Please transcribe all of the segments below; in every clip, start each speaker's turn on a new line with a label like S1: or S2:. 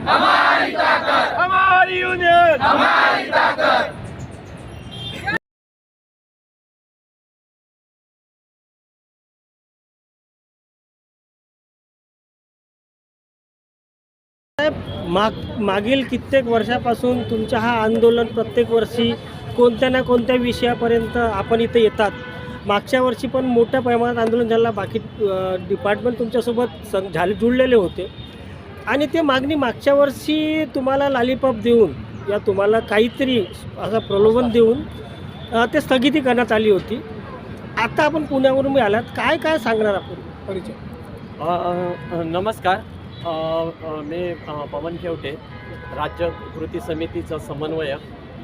S1: हमारी ताकत,
S2: हमारी यूनियन,
S1: हमारी ताकत।
S2: मागील कित्येक वर्षापासून तुमच्या हा आंदोलन प्रत्येक वर्षी कोणत्या ना कोणत्या विषयापर्यंत आपण इथे येतात. मागच्या वर्षी पण मोठ्या प्रमाणात आंदोलन झालं, बाकी डिपार्टमेंट तुमच्यासोबत जुळलेले होते आणि ते मागणी मागच्या वर्षी तुम्हाला लॉलीपॉप देऊन या तुम्हाला काहीतरी असं प्रलोभन देऊन ते स्थगिती करण्यात आली होती. आता आपण पुण्यावरून मी आलात, काय काय सांगणार आपण परिचय?
S3: नमस्कार. मी पवन खेवटे, राज्य कृती समितीचा समन्वयक,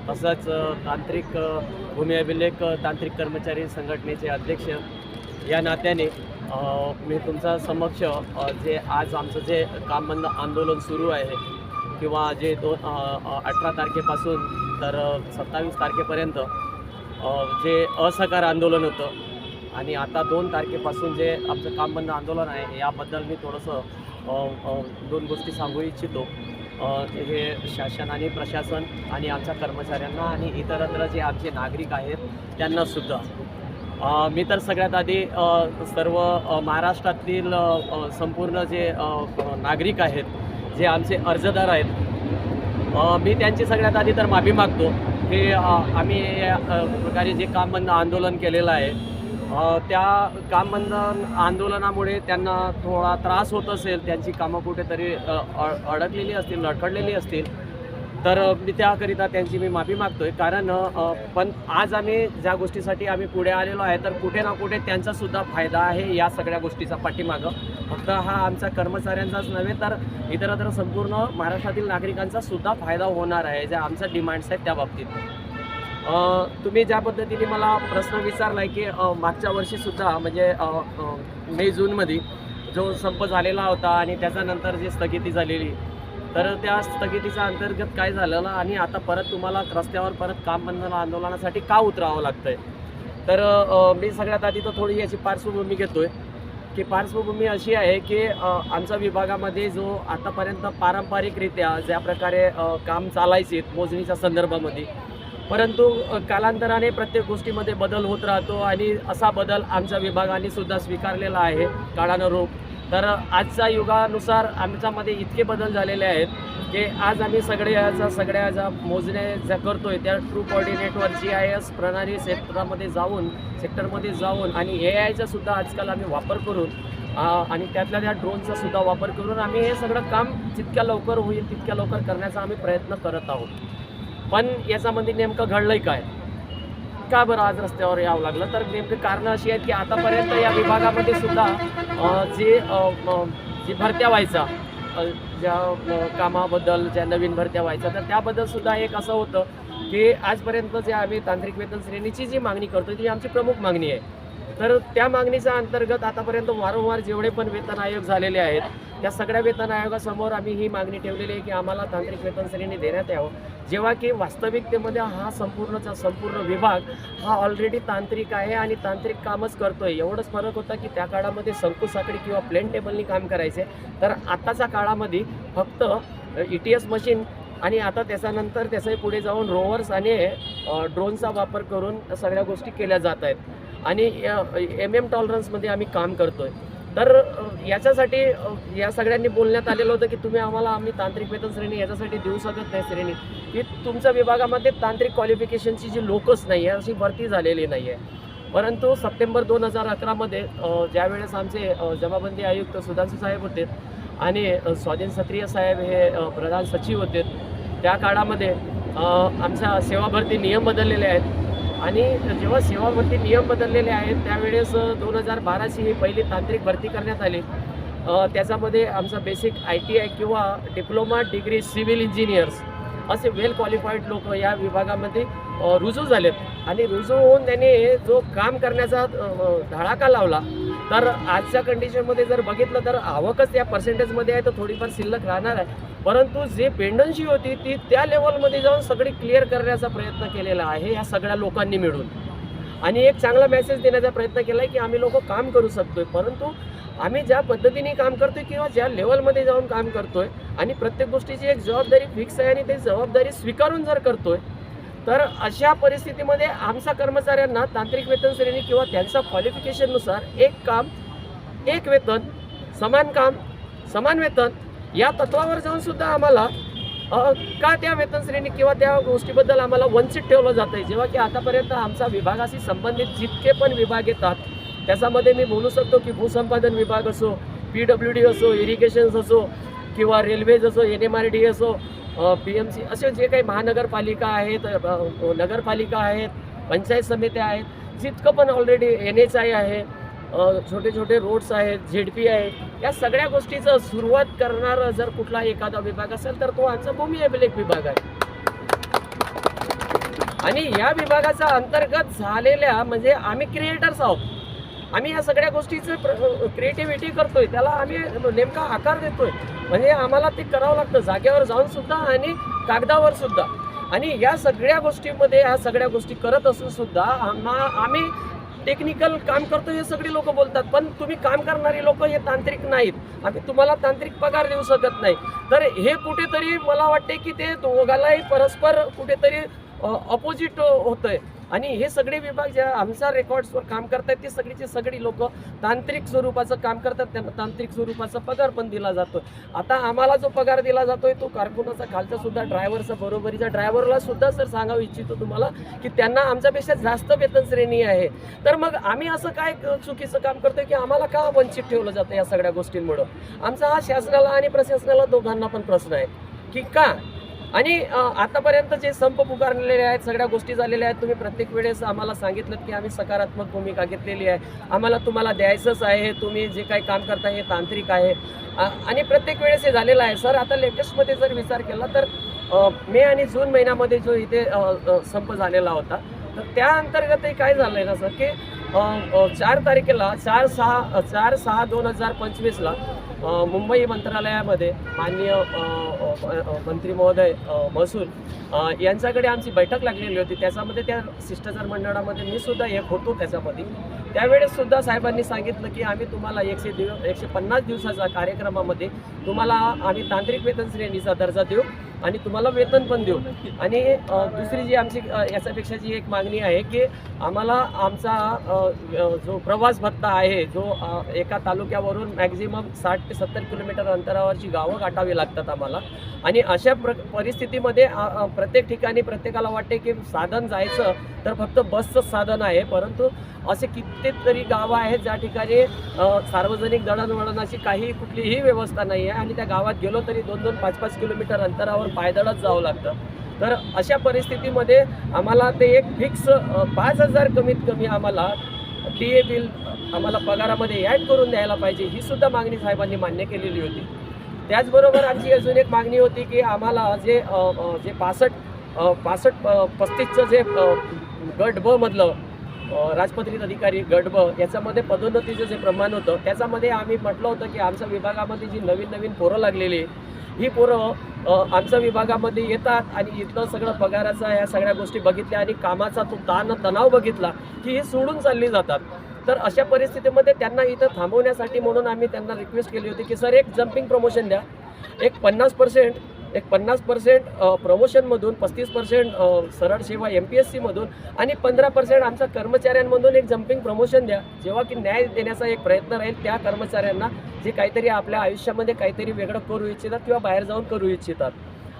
S3: तसंच तांत्रिक भूमी अभिलेख तांत्रिक कर्मचारी संघटनेचे अध्यक्ष या नात्याने मी तुमच्या समक्ष जे आज आमचं जे काम बंद आंदोलन सुरू आहे किंवा जे 18 तारखेपासून तर 27 तारखेपर्यंत जे असहकार आंदोलन होतं आणि आता 2 तारखेपासून जे आमचं काम बंद आंदोलन आहे याबद्दल मी थोडंसं 2 गोष्टी सांगू इच्छितो. हे शासन आणि प्रशासन आणि आमच्या कर्मचाऱ्यांना आणि इतरत्र जे आमचे नागरिक आहेत त्यांनासुद्धा मी तर सगळ्यात आधी सर्व महाराष्ट्रातील संपूर्ण जे नागरिक आहेत, जे आमचे अर्जदार आहेत, मी त्यांची सगळ्यात आधी तर माफी मागतो की आम्ही या प्रकारे जे काम बंद आंदोलन केलेलं आहे त्या काम बंद आंदोलनामुळे त्यांना थोडा त्रास होत असेल, त्यांची कामं कुठेतरी अडकलेली असतील, लडखडलेली असतील, तर मी त्याकरिता त्यांची मी माफी मागतो आहे. कारण पण आज आम्ही ज्या गोष्टीसाठी आम्ही पुढे आलेलो आहे तर कुठे ना कुठे त्यांचासुद्धा फायदा आहे या सगळ्या गोष्टीचा पाठीमागं. फक्त हा आमच्या कर्मचाऱ्यांचाच नव्हे तर इतरत्र संपूर्ण महाराष्ट्रातील नागरिकांचासुद्धा फायदा होणार आहे, ज्या आमच्या डिमांड्स आहेत त्या बाबतीत. तुम्ही ज्या पद्धतीने मला प्रश्न विचारला आहे की मागच्या वर्षीसुद्धा म्हणजे मे जूनमध्ये जो संप झालेला होता आणि त्याच्यानंतर जी स्थगिती झालेली, तर त्या स्थगितीच्या अंतर्गत काय झालेलं आणि आता परत तुम्हाला रस्त्यावर परत काम बंद आंदोलनासाठी का उतरावं लागतं आहे. तर मी सगळ्यात आधी तर थोडी याची पार्श्वभूमी घेतो आहे की पार्श्वभूमी अशी आहे की आमच्या विभागामध्ये जो आतापर्यंत पारंपरिकरित्या ज्या प्रकारे काम चालायचे मोजणीच्या संदर्भामध्ये, परंतु कालांतराने प्रत्येक गोष्टीमध्ये बदल होत राहतो आणि असा बदल आमच्या विभागाने सुद्धा स्वीकारलेला आहे काळानुरूप. तर आजच्या युगानुसार आमच्यामध्ये इतके बदल झालेले आहेत की आज आम्ही सगळ्या ज्या मोजण्या ज्या करतो आहे त्या ट्रू कोऑर्डिनेटवर GIS प्रणाली सेक्टरमध्ये जाऊन आणि AIचा सुद्धा आजकाल आम्ही वापर करून आणि त्यातल्या त्या ड्रोनचा सुद्धा वापर करून आम्ही हे सगळं काम जितक्या लवकर होईल तितक्या लवकर करण्याचा आम्ही प्रयत्न करत आहोत. पण याच्यामध्ये नेमकं घडलंय काय, का बरं आज रस्त्यावर यावं लागलं, तर नेमकं कारणं अशी आहेत की आतापर्यंत या विभागामध्ये सुद्धा जी भरत्या व्हायचा, ज्या कामाबद्दल ज्या नवीन भरत्या व्हायचा, तर त्याबद्दल सुद्धा एक असं होतं की आजपर्यंत जे आम्ही तांत्रिक वेतन श्रेणीची जी मागणी करतो ती आमची प्रमुख मागणी आहे. तर त्या मागणीच्या अंतर्गत आतापर्यंत वारंवार जेवढे पण वेतन आयोग झालेले आहेत त्या सगळ्या वेतन आयोगासमोर आम्ही ही मागणी ठेवलेली आहे की आम्हाला तांत्रिक वेतन श्रेणी देण्यात यावं, जेव्हा की वास्तविकतेमध्ये हा संपूर्ण विभाग हा ऑलरेडी तांत्रिक आहे आणि तांत्रिक कामच करतो आहे. एवढंच फरक होता की त्या काळामध्ये शंकुसाखळी किंवा प्लेन टेबलनी काम करायचे, तर आताच्या काळामध्ये फक्त ETS मशीन आणि आता त्याच्यानंतर त्याचे पुढे जाऊन रोवर्स आणि ड्रोनचा वापर करून सगळ्या गोष्टी केल्या जात आहेत आणि MM टॉलरन्समध्ये आम्ही काम करतो आहे. तर याच्यासाठी या सगळ्यांनी बोलण्यात आलेलं होतं की आम्ही तांत्रिक वेतन श्रेणी याच्यासाठी देऊ शकत नाही श्रेणी, की तुमच्या विभागामध्ये तांत्रिक क्वालिफिकेशनची जी लोकच नाही आहे, अशी भरती झालेली नाही आहे. परंतु सप्टेंबर 2011मध्ये ज्यावेळेस आमचे जमाबंदी आयुक्त सुधांशू साहेब होते आणि स्वाधीन क्षत्रिय साहेब हे प्रधान सचिव होते, त्या काळामध्ये आमच्या सेवा भरती नियम बदललेले आहेत आणि जेव्हा सेवा भरती नियम बदललेले आहेत त्यावेळेस 2012ची ही पहिली तांत्रिक भरती करण्यात आली. त्याच्यामध्ये आमचा बेसिक ITI किंवा डिप्लोमा डिग्री सिव्हिल इंजिनियर्स असे वेल क्वालिफाईड लोक या विभागामध्ये रुजू झालेत आणि रुजू होऊन त्यांनी जो काम करण्याचा धडाका लावला, तर आजच्या कंडिशनमध्ये जर बघितलं तर आवकच या पर्सेंटेजमध्ये आहे तर थोडीफार शिल्लक राहणार आहे, परंतु जे पेंडन्सी होती ती त्या लेवलमध्ये जाऊन सगळी क्लिअर करण्याचा प्रयत्न केलेला आहे या सगळ्या लोकांनी मिळून. आणि एक चांगला मेसेज देण्याचा प्रयत्न केला आहे की आम्ही लोक काम करू शकतोय, परंतु आम्ही ज्या पद्धतीने काम करतोय किंवा ज्या लेवलमध्ये जाऊन काम करतोय आणि प्रत्येक गोष्टीची एक जबाबदारी फिक्स आहे आणि ते जबाबदारी स्वीकारून जर करतोय, तर अशा परिस्थितीमध्ये आमच्या कर्मचाऱ्यांना तांत्रिक वेतन श्रेणी किंवा त्यांच्या क्वालिफिकेशननुसार एक काम एक वेतन, समान काम समान वेतन या तत्वावर जाऊन सुद्धा आम्हाला का त्या वेतन श्रेणी किंवा त्या गोष्टीबद्दल आम्हाला वंचित ठेवलं जातं आहे. जेव्हा की आतापर्यंत आमच्या विभागाशी संबंधित जितके पण विभाग येतात त्याच्यामध्ये मी बोलू शकतो की भूसंपादन विभाग असो, PWD असो, इरिगेशन्स असो किंवा रेल्वेज असो, NMRD असो, PMC असे जे काही महानगरपालिका आहेत, नगरपालिका आहेत, पंचायत समित्या आहेत, जितकं पण ऑलरेडी NHI आहे, छोटे छोटे रोड्स आहेत, ZP आहे, या सगळ्या गोष्टीचं सुरुवात करणारा जर कुठला एखादा विभाग असेल तर तो आमचा भूमी अभिलेख विभाग आहे. आणि या विभागाच्या अंतर्गत झालेल्या म्हणजे आम्ही क्रिएटर्स आहोत. आम्ही या सगळ्या गोष्टीचं क्रिएटिव्हिटी करतोय, त्याला आम्ही नेमका आकार देतोय. म्हणजे आम्हाला ते करावं लागतं जागेवर जाऊन सुद्धा आणि कागदावर सुद्धा. आणि या सगळ्या गोष्टीमध्ये या सगळ्या गोष्टी करत असून सुद्धा आम्ही टेक्निकल काम करतो हे सगळे लोक बोलतात, पण तुम्ही काम करणारी लोक हे तांत्रिक नाहीत, आम्ही तुम्हाला तांत्रिक पगार देऊ शकत नाही. तर हे कुठेतरी मला वाटते की ते दोघांनाही परस्पर कुठेतरी अपोजिट होतंय. आणि हे सगळे विभाग ज्या आमच्या रेकॉर्ड्सवर काम करतात ते सगळीचे सगळी लोक तांत्रिक स्वरूपाचं काम करतात, त्यांना तांत्रिक स्वरूपाचा पगार पण दिला जातो. आता आम्हाला जो पगार दिला जातोय तो कारकुनाचा खालचा सुद्धा ड्रायव्हरचा बरोबरीच्या ड्रायव्हरला सुद्धा सर सांगावं इच्छितो तुम्हाला की त्यांना आमच्यापेक्षा जास्त वेतन श्रेणी आहे. तर मग आम्ही असं काय चुकीचं काम करतोय की आम्हाला का वंचित ठेवलं जातं या सगळ्या गोष्टींमुळं? आमचा हा शासनाला आणि प्रशासनाला दोघांना पण प्रश्न आहे की का. आणि आतापर्यंत जे संप पुकारलेले आहेत, सगळ्या गोष्टी झालेल्या आहेत, तुम्ही प्रत्येक वेळेस आम्हाला सांगितलं की आम्ही सकारात्मक भूमिका घेतलेली आहे, आम्हाला तुम्हाला द्यायचंच आहे, तुम्ही जे काही काम करता हे तांत्रिक आहे. आणि प्रत्येक वेळेस हे झालेलं आहे. सर आता लेटेस्टमध्ये जर विचार केला तर मे आणि जून महिन्यामध्ये जो इथे संप झालेला होता, तर त्या अंतर्गतही काय झालं आहे ना सर की 4 तारखेला 4/6/2025ला मुंबई मंत्रालयामध्ये माननीय मंत्री महोदय महसूल यांच्याकडे आमची बैठक लागलेली होती. त्याच्यामध्ये त्या शिष्टाचार मंडळामध्ये मी सुद्धा एक होतो त्याच्यामध्ये. त्यावेळेस सुद्धा साहेबांनी सांगितलं की आम्ही तुम्हाला 150 दिवसाच्या कार्यक्रमामध्ये तुम्हाला आम्ही तांत्रिक वेतन श्रेणीचा दर्जा देऊ आणि तुम्हाला वेतन पण देऊ. आणि दुसरी जी आमची याच्यापेक्षा जी एक मागणी आहे की आम्हाला आमचा जो प्रवास भत्ता आहे, जो एका तालुक्यावरून मॅक्झिमम 60 ते 70 किलोमीटर अंतरावरची गावं गाठावी लागतात आम्हाला. आणि अशा प्रस्थितीमध्ये प्रत्येक ठिकाणी प्रत्येकाला वाटते की साधन जायचं तर फक्त बसचंच साधन आहे, परंतु असे कित्येक गावं आहेत ज्या ठिकाणी सार्वजनिक दळणवळणाची काही कुठलीही व्यवस्था नाही आहे आणि त्या गावात गेलो तरी 2-2, 5-5 किलोमीटर अंतरावर पायदळच जावं लागतं. तर अशा परिस्थितीमध्ये आम्हाला ते एक फिक्स 5,000 कमीत कमी आम्हाला TA बिल आम्हाला पगारामध्ये ॲड करून द्यायला पाहिजे, ही सुद्धा मागणी साहेबांनी मान्य केलेली होती. त्याचबरोबर आमची अजून एक मागणी होती की आम्हाला जे 65-35चं जे गट ब मधलं राजपत्रित अधिकारी गट ब याच्यामध्ये पदोन्नतीचं जे प्रमाण होतं त्याच्यामध्ये आम्ही म्हटलं होतं की आमच्या विभागामध्ये जी नवीन पोरं लागलेली ही पोरं आमच्या विभागामध्ये येतात आणि इथलं सगळं पगाराचा या सगळ्या गोष्टी बघितल्या आणि कामाचा तो तणाव बघितला की ही सोडून चालली जातात. तर अशा परिस्थितीमध्ये त्यांना इथं थांबवण्यासाठी म्हणून आम्ही त्यांना रिक्वेस्ट केली होती की सर एक जम्पिंग प्रमोशन द्या, एक 50% प्रमोशनमधून, 35% सरळ सेवा MPSCमधून आणि 15% आमच्या कर्मचाऱ्यांमधून एक जम्पिंग प्रमोशन द्या. जेव्हा की न्याय देण्याचा एक प्रयत्न राहील त्या कर्मचाऱ्यांना जे काहीतरी आपल्या आयुष्यामध्ये काहीतरी वेगळं करू इच्छितात किंवा बाहेर जाऊन करू इच्छितात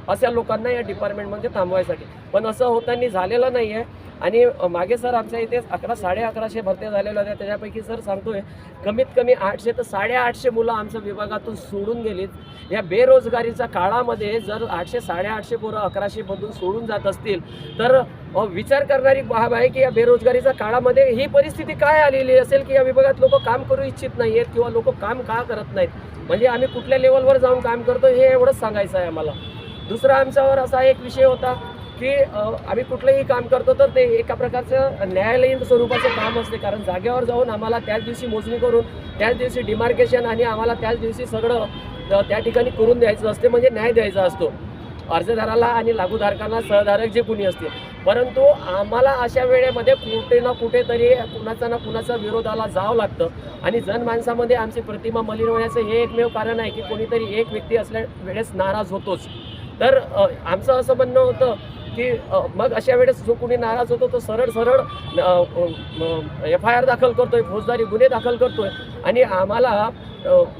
S3: अशा लोकांना या डिपार्टमेंटमध्ये थांबवायसाठी. पण असं होताना झालेलं नाही आहे. आणि मागे सर आमच्या इथे 1100-1150 भरत्या झालेल्या होत्या, त्याच्यापैकी सर सांगतोय कमीत कमी 800 ते 850 मुलं आमच्या विभागातून सोडून गेलीत. या बेरोजगारीच्या काळामध्ये जर 800-850 पोरं 1100मधून सोडून जात असतील तर विचार करणारी बाब आहे की या बेरोजगारीच्या काळामध्ये ही परिस्थिती काय आलेली असेल की या विभागात लोक काम करू इच्छित नाही आहेत किंवा लोक काम का करत नाहीत. म्हणजे आम्ही कुठल्या लेवलवर जाऊन काम करतो हे एवढंच सांगायचं आहे आम्हाला. दुसरा आमच्यावर असा एक विषय होता की आम्ही कुठलंही काम करतो तर ते एका प्रकारचं न्यायालयीन स्वरूपाचं काम असते, कारण जागेवर जाऊन आम्हाला त्याच दिवशी मोजणी करून त्याच दिवशी डिमार्केशन आणि आम्हाला त्याच दिवशी सगळं त्या ठिकाणी करून द्यायचं असते, म्हणजे न्याय द्यायचा असतो. अर्जदाराला आणि लागूधारकांना सहधारक जे कोणी असतील. परंतु आम्हाला अशा वेळेमध्ये कुठे ना कुठेतरी कुणाचा विरोधाला जावं लागतं आणि जनमानसामध्ये आमची प्रतिमा मलिन होण्याचं हे एकमेव कारण आहे की कोणीतरी एक व्यक्ती असल्या वेळेस नाराज होतोच. तर आमचं असं म्हणणं होतं की मग अशा वेळेस जो कोणी नाराज होतो तो सरळ FIR दाखल करतोय, फौजदारी गुन्हे दाखल करतोय आणि आम्हाला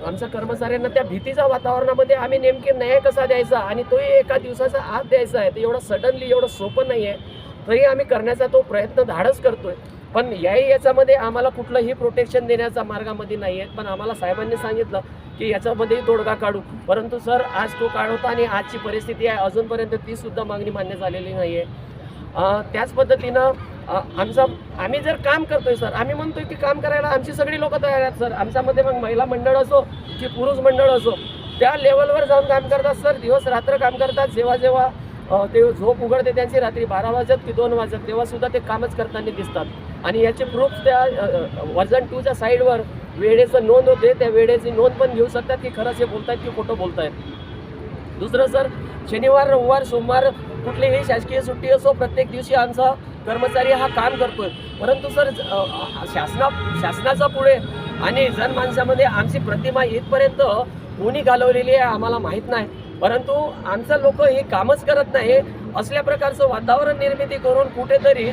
S3: आमच्या कर्मचाऱ्यांना त्या भीतीच्या वातावरणामध्ये आम्ही नेमकी न्याय कसा द्यायचा आणि तोही एका दिवसाचा आत द्यायचा आहे. तर एवढं सडनली एवढं सोपं नाही आहे, तरी आम्ही करण्याचा तो प्रयत्न धाडस करतोय. पण याच्यामध्ये आम्हाला कुठलंही प्रोटेक्शन देण्याचा मार्गामध्ये नाही आहे. पण आम्हाला साहेबांनी सांगितलं की याच्यामध्येही तोडगा काढू, परंतु सर आज तो काढवता आणि आजची परिस्थिती आहे अजूनपर्यंत ती सुद्धा मागणी मान्य झालेली नाही आहे. त्याच पद्धतीनं आम्ही जर काम करतोय सर, आम्ही म्हणतोय की काम करायला आमची सगळी लोक तयार आहेत सर. आमच्यामध्ये मग महिला मंडळ असो की पुरुष मंडळ असो त्या लेवलवर जाऊन काम करतात सर, दिवस रात्र काम करतात. जेव्हा ते झोप उघडते त्यांची रात्री 12 वाजत की 2 वाजत तेव्हा सुद्धा ते कामच करताना दिसतात. आणि याचे प्रूफ त्या वर्जन 2च्या साईडवर वेळेचं नोंद होते, त्या वेळेची नोंद पण घेऊ शकतात की खरंच हे बोलतायत की खोटं बोलतायत. दुसरं सर, शनिवार रविवार सोमवार कुठलीही शासकीय सुट्टी असो प्रत्येक दिवशी आमचा कर्मचारी हा काम करतोय. परंतु सर शासनाचा पुढे आणि जनमानसामध्ये आमची प्रतिमा इथपर्यंत कोणी घालवलेली आहे आम्हाला माहीत नाही. परंतु आमचं लोक हे कामच करत नाही. असल्या प्रकारचं वातावरण निर्मिती करून कुठेतरी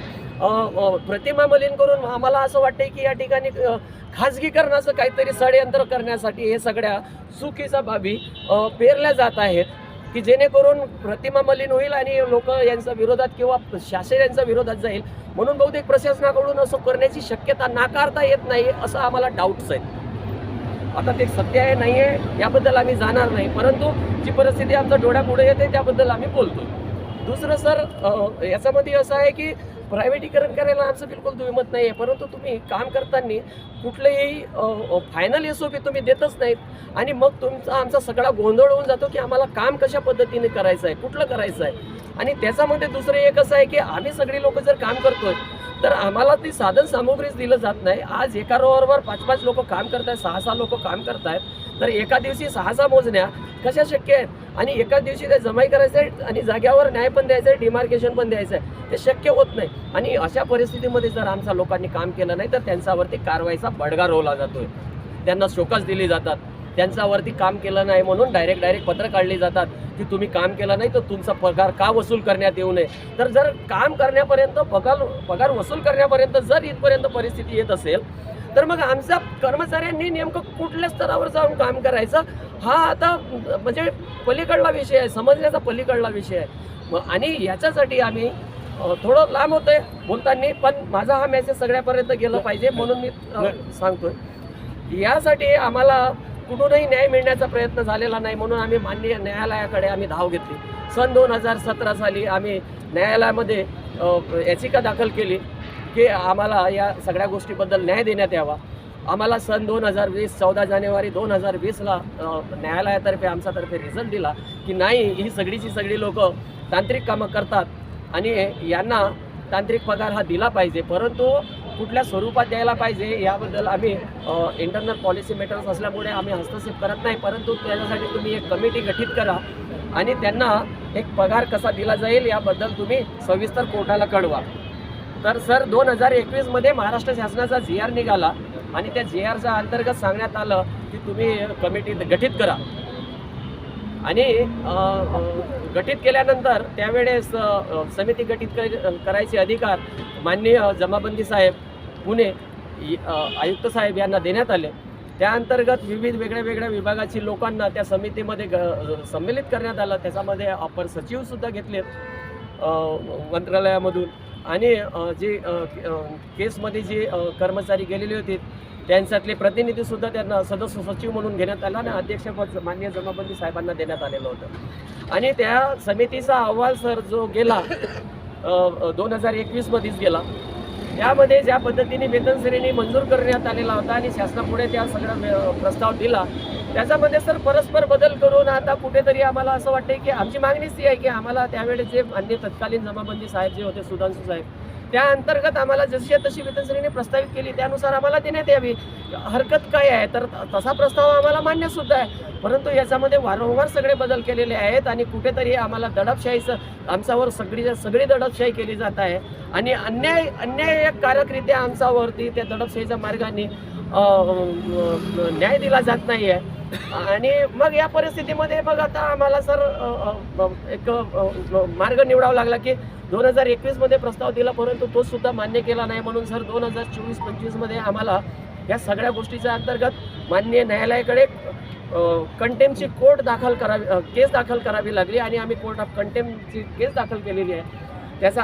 S3: प्रतिमा मलिन करून आम्हाला असं वाटतंय की या ठिकाणी खाजगीकरणाचं काहीतरी षडयंत्र करण्यासाठी हे सगळ्या चुकीच्या बाबी पेरल्या जात आहेत की जेणेकरून प्रतिमा मलिन होईल आणि लोक यांच्या विरोधात किंवा शासन यांच्या विरोधात जाईल. म्हणून बहुतेक प्रशासनाकडून असं करण्याची शक्यता नाकारता येत नाही असं आम्हाला डाऊट्स आहेत. आता ते सत्य आहे नाही आहे याबद्दल आम्ही जाणार नाही, परंतु जी परिस्थिती आमच्या डोळ्यापुढे येते त्याबद्दल आम्ही बोलतो. दुसरं सर, याच्यामध्ये असं आहे की प्रायव्हेटीकरण करायला आमचं बिलकुल दुमत नाही आहे, परंतु तुम्ही काम करताना कुठलेही फायनल SOP तुम्ही देतच नाहीत आणि मग आमचा सगळा गोंधळ होऊन जातो की आम्हाला काम कशा पद्धतीने करायचं आहे, कुठलं करायचं आहे. आणि त्याच्यामध्ये दुसरं एक असं आहे की आम्ही सगळी लोक जर काम करतोय तर आम्हाला ती साधन सामुग्रीच दिलं जात नाही. आज एका रोवरवर 5-5 लोक काम करत आहेत, 6-6 लोक काम करत आहेत, तर एका दिवशी 6-6 मोजण्या कशा शक्य आहेत. आणि एका दिवशी ते जमाई करायचं आहे आणि जाग्यावर न्याय पण द्यायचं आहे, डिमार्केशन पण द्यायचं आहे, ते शक्य होत नाही. आणि अशा परिस्थितीमध्ये जर आमच्या लोकांनी काम केलं नाही तर त्यांच्यावरती कारवाईचा बडगा रोवला जातोय, त्यांना शोकस दिली जातात. त्यांच्यावरती काम केलं नाही म्हणून डायरेक्ट पत्र काढली जातात की तुम्ही काम केलं नाही तर तुमचा पगार का वसूल करण्यात येऊ नये. तर जर काम करण्यापर्यंत पगार वसूल करण्यापर्यंत जर इथपर्यंत परिस्थिती येत असेल तर मग आमच्या कर्मचाऱ्यांनी नेमकं कुठल्या स्तरावर जाऊन काम करायचं हा आता म्हणजे पलीकडला विषय आहे, समजण्याचा पलीकडला विषय आहे. आणि याच्यासाठी आम्ही थोडं लांब होतोय बोलताना, पण माझा हा मेसेज सगळ्यापर्यंत गेला पाहिजे म्हणून मी सांगतोय. यासाठी आम्हाला कुठूनही न्याय मिळण्याचा प्रयत्न झालेला नाही, म्हणून आम्ही माननीय न्यायालयाकडे आम्ही धाव घेतली. सन 2017 साली आम्ही न्यायालयामध्ये याचिका दाखल केली की आम्हाला या सगळ्या गोष्टीबद्दल न्याय देण्यात यावा. आम्हाला सन 2020 14 जानेवारी 2020ला न्यायालयातर्फे आमच्यातर्फे रिझल्ट दिला की नाही, ही सगळीची सगळी लोक तांत्रिक कामं करतात आणि यांना तांत्रिक पगार हा दिला पाहिजे, परंतु कुठल्या स्वरूपात द्यायला पाहिजे याबद्दल आम्ही इंटरनल पॉलिसी मॅटर्स असल्यामुळे आम्ही हस्तक्षेप करत नाही. परंतु त्याच्यासाठी तुम्ही एक कमिटी गठीत करा आणि त्यांना एक पगार कसा दिला जाईल याबद्दल तुम्ही सविस्तर कोर्टाला कळवा. तर सर 2021मध्ये महाराष्ट्र शासनाचा GR निघाला आणि त्या GRच्या अंतर्गत सांगण्यात आलं की तुम्ही कमिटी गठीत करा. आणि गठीत केल्यानंतर त्यावेळेस समिती गठीत करायचे अधिकार माननीय जमाबंदी साहेब पुणे आयुक्त साहेब यांना देण्यात आले. त्या अंतर्गत विविध वेगळ्या विभागाची लोकांना त्या समितीमध्ये संमिलित करण्यात आलं. त्याच्यामध्ये अपर सचिवसुद्धा घेतलेत मंत्रालयामधून आणि जे केसमध्ये जे कर्मचारी गेलेले होते त्यांच्यातले प्रतिनिधीसुद्धा त्यांना सदस्य सचिव म्हणून घेण्यात आला आणि अध्यक्षपद माननीय जमाबंदी साहेबांना देण्यात आलेलं होतं. आणि त्या समितीचा अहवाल सर जो गेला 2021मध्येच गेला, त्यामध्ये ज्या पद्धतीने वेतन श्रेणी मंजूर करण्यात आलेला होता आणि शासनापुढे त्या सगळा प्रस्ताव दिला त्याच्यामध्ये सर परस्पर बदल करून आता कुठेतरी आम्हाला असं वाटतं की आमची मागणीच ती आहे की आम्हाला त्यावेळेस जे अन्य तत्कालीन जमाबंदी साहेब जे होते सुधांशू साहेब त्या अंतर्गत आम्हाला जशी तशी वेतन श्रेणी प्रस्तावित केली त्यानुसार आम्हाला देण्यात यावी, हरकत काय आहे. तर तसा प्रस्ताव आम्हाला मान्य सुद्धा आहे, परंतु याच्यामध्ये वारंवार सगळे बदल केलेले आहेत आणि कुठेतरी आम्हाला दडपशाहीचं आमच्यावर सगळी दडपशाही केली जात आहे आणि अन्यायकारकरित्या आमच्यावरती त्या दडपशाहीच्या मार्गाने न्याय दिला जात नाही आहे. आणि मग या परिस्थितीमध्ये मग आता आम्हाला सर एक मार्ग निवडावा लागला की 2021 मध्ये प्रस्ताव दिला, परंतु तो सुद्धा मान्य केला नाही. म्हणून सर 2024-25 मध्ये आम्हाला या सगळ्या गोष्टीच्या अंतर्गत माननीय न्यायालयाकडे कंटेम्पची केस दाखल करावी लागली आणि आम्ही कोर्ट ऑफ कंटेम्पची केस दाखल केलेली आहे. त्याचा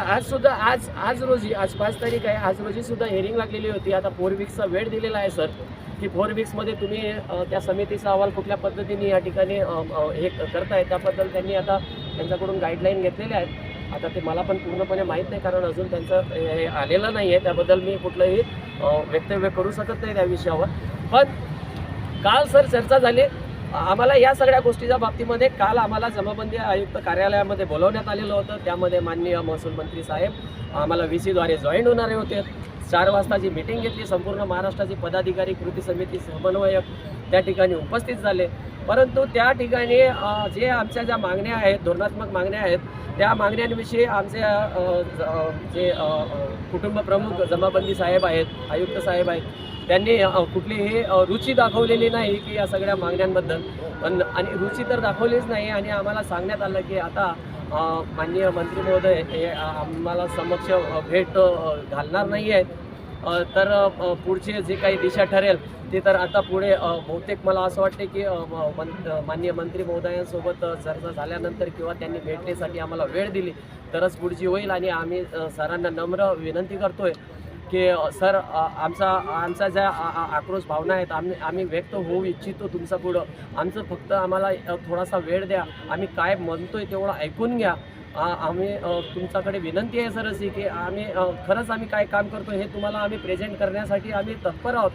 S3: आज रोजी 5 तारीख आहे, आज रोजी सुद्धा हिअरिंग लागलेली होती. आता 4 वीक्सचा वेळ दिलेला आहे सर, की 4 वीक्समध्ये तुम्ही त्या समितीचा अहवाल कुठल्या पद्धतीने या ठिकाणी हे करताय त्याबद्दल त्यांनी आता त्यांच्याकडून गाईडलाईन घेतलेल्या आहेत. आता ते मला पण पूर्णपणे माहीत नाही, कारण अजून त्यांचं हे आलेलं नाही आहे, त्याबद्दल मी कुठलंही वक्तव्य करू शकत नाही त्या विषयावर. पण काल सर चर्चा झाली आम्हाला या सगळ्या गोष्टीच्या बाबतीमध्ये. काल आम्हाला जमाबंदी आयुक्त कार्यालयामध्ये बोलवण्यात आलेलं होतं, त्यामध्ये माननीय महसूल मंत्री साहेब आम्हाला VC द्वारे जॉईन होणारे होते. 4 वाजताची मीटिंग घेतली, संपूर्ण महाराष्ट्राचे पदाधिकारी कृती समिती समन्वयक त्या ठिकाणी उपस्थित झाले. परंतु त्या ठिकाणी जे आमच्या ज्या मागण्या आहेत, धोरणात्मक मागण्या आहेत, त्या मागण्यांविषयी आमचे जे कुटुंब प्रमुख जमाबंदी साहेब आहेत, आयुक्त साहेब आहेत, त्यांनी कुठलीही रुची दाखवलेली नाही की या सगळ्या मागण्यांबद्दल. आणि रुची तर दाखवलीच नाही आणि आम्हाला सांगण्यात आलं की आता माननीय मंत्री महोदय हे आम्हाला समक्ष भेट घालणार नाही आहेत, तर पुढचे जे काही दिशा ठरेल ते तर आता पुढे बहुतेक मला असं वाटते की माननीय मंत्री महोदयांसोबत चर्चा झाल्यानंतर किंवा त्यांनी भेटण्यासाठी आम्हाला वेळ दिली तरच पुढची होईल. आणि आम्ही सरांना नम्र विनंती करतोय की सर आमचा ज्या आक्रोश भावना आहेत आम्ही व्यक्त होऊ इच्छितो तुमचा पुढं. आमचं फक्त आम्हाला थोडासा वेळ द्या, आम्ही काय म्हणतोय तेवढं ऐकून घ्या. आम्ही तुमच्याकडे विनंती आहे सर अशी की खरंच आम्ही काय काम करतो हे तुम्हाला आम्ही प्रेझेंट करण्यासाठी आम्ही तत्पर आहोत,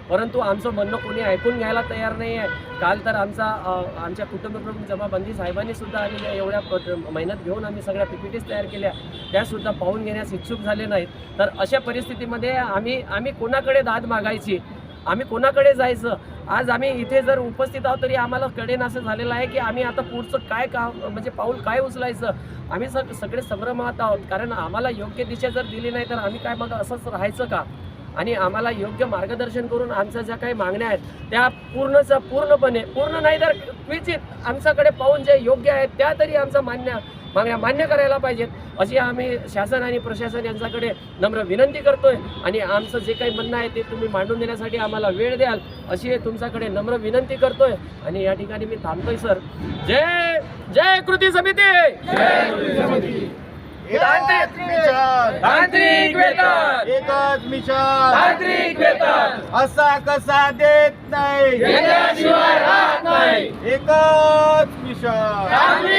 S3: परंतु आमचं म्हणणं कोणी ऐकून घ्यायला तयार नाही आहे. काल तर आमच्या कुटुंबप्रमुख जमाबंदी साहेबांनी सुद्धा आम्ही एवढ्या मेहनत घेऊन आम्ही सगळ्या PPTs तयार केल्या, त्यासुद्धा पाहून घेण्यास इच्छुक झाले नाहीत. तर अशा परिस्थितीमध्ये आम्ही कोणाकडे दाद मागायची, आम्ही कोणाकडे जायचं. आज आम्ही इथे जर उपस्थित आहोत तरी आम्हाला कळेन असं झालेलं आहे की आम्ही आता पुढचं काय काम म्हणजे पाऊल काय उचलायचं. आम्ही सगळे संभ्रमात आहोत, कारण आम्हाला योग्य दिशा जर दिली नाही तर आम्ही काय मग असंच राहायचं का. आणि आम्हाला योग्य मार्गदर्शन करून आमच्या ज्या काही मागण्या आहेत त्या पूर्ण नाही तर क्वचित आमच्याकडे पाहून जे योग्य आहेत त्या तरी आमच्या मागण्या मान्य करायला पाहिजेत, अशी आम्ही शासन आणि प्रशासन यांच्याकडे नम्र विनंती करतोय. आणि आमचं जे काही म्हणणं आहे ते तुम्ही मांडून देण्यासाठी आम्हाला वेळ द्याल अशी तुमच्याकडे नम्र विनंती करतोय. आणि या ठिकाणी मी थांबतोय सर. जय जय कृती समिती.
S1: तांत्रिक वेतन
S4: एकच मिशन
S1: तांत्रिक वेतन
S4: असा कसा देत नाही,
S1: देण्याशिवाय राहत नाही.
S4: एकच मिशन
S1: तांत्रिक